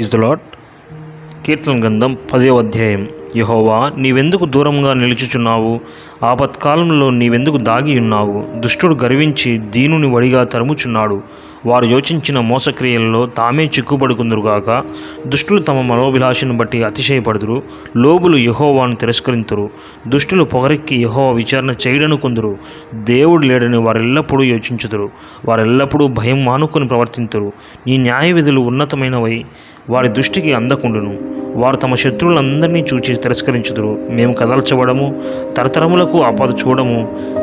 Is the lord. కీర్తన గ్రంథం 10వ అధ్యాయం. యెహోవా, నీవెందుకు దూరంగా నిలుచుచున్నావు? ఆపత్కాలంలో నీవెందుకు దాగి ఉన్నావు? దుష్టుడు గర్వించి దీనుని వడిగా తరుముచున్నాడు. వారు యోచించిన మోసక్రియలలో తామే చిక్కుబడుకుందురుగాక. దుష్టులు తమ మనోభిలాషను బట్టి అతిశయపడుదురు. లోబులు యెహోవాను తిరస్కరింతురు. దుష్టులు పొగరెక్కి యెహోవా విచారణ చేయడనుకుందురు. దేవుడు లేడని వారెల్లప్పుడూ యోచించుదురు. వారెల్లప్పుడూ భయం మానుకొని ప్రవర్తింతురు. నీ న్యాయ విధులు ఉన్నతమైనవై వారి దృష్టికి అందకుండును. వారు తమ శత్రువులందరినీ చూచి తిరస్కరించుదురు. మేము కదల్చబడము, తరతరములకు ఆపద చూడము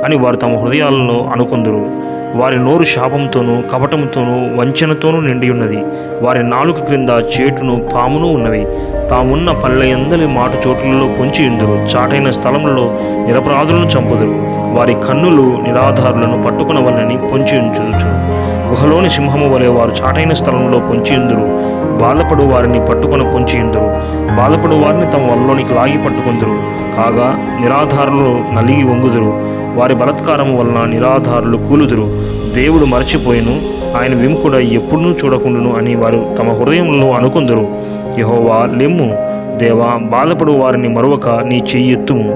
అని వారు తమ హృదయాలలో అనుకుందురు. వారి నోరు శాపంతోనూ కపటముతోనూ వంచనతోనూ నిండి ఉన్నది. వారి నాలుక క్రింద చేటును పామును ఉన్నవి. తామున్న పల్లెయందలి మాటు చోట్లలో పొంచి ఉందురు. చాటైన స్థలములలో నిరపరాధులను చంపుదురు. వారి కన్నులు నిరాధారులను పట్టుకునవలని పొంచి ఉంచుచు. గుహలోని సింహము వలె వారు చాటైన స్థలంలో పొంచియుందురు. బాధపడు వారిని పట్టుకొని పొంచియుందురు. బాధపడు వారిని తమ వల్లోనికి లాగి పట్టుకుందురు. కాగా నిరాధారులు నలిగి వంగుదురు. వారి బలత్కారము వలన నిరాధారులు కూలుదురు. దేవుడు మరచిపోయిను, ఆయన విముఖుడ ఎప్పుడూ చూడకుండును అని వారు తమ హృదయంలో అనుకుందురు. యెహోవా, లెమ్ము. దేవా, బాధపడు వారిని మరువక నీ చెయ్యెత్తుము.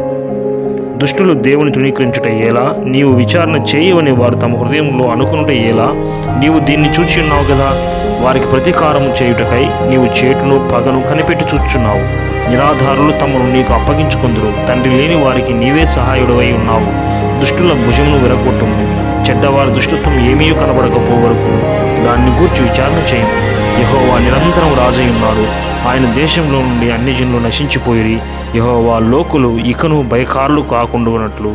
దుష్టులు దేవుని తృణీకరించుట ఎలా? నీవు విచారణ చేయవని వారు తమ హృదయంలో అనుకునుట ఎలా? నీవు దీన్ని చూచి ఉన్నావు కదా. వారికి ప్రతీకారము చేయుటకై నీవు చేటును పగను కనిపెట్టి చూచున్నావు. నిరాధారులు తమను నీకు అప్పగించుకుందురు. తండ్రి లేని వారికి నీవే సహాయుడవై ఉన్నావు. దుష్టుల భుజమును విరగొట్టుము. చెడ్డవారి దుష్టత్వం ఏమీ కనబడకపోవరకు దాన్ని గూర్చి విచారణ చేయము. యెహోవా నిరంతరం రాజై ఉన్నాడు. ఆయన దేశంలో నుండి అన్ని జనులు నశించిపోయిరి. యెహోవా, లోకులు ఇకను భయకారులు కాకుండానట్లు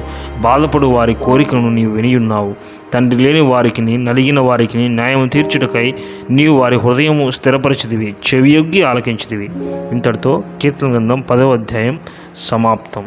బాధపడు వారి కోరికను నీవు వినియున్నావు. తండ్రి లేని వారికిని నలిగిన వారికి న్యాయం తీర్చుటకై నీవు వారి హృదయము స్థిరపరిచితివి, చెవియొగ్గి ఆలకించితివి. ఇంతటితో కీర్తన గ్రంథం 10వ అధ్యాయం సమాప్తం.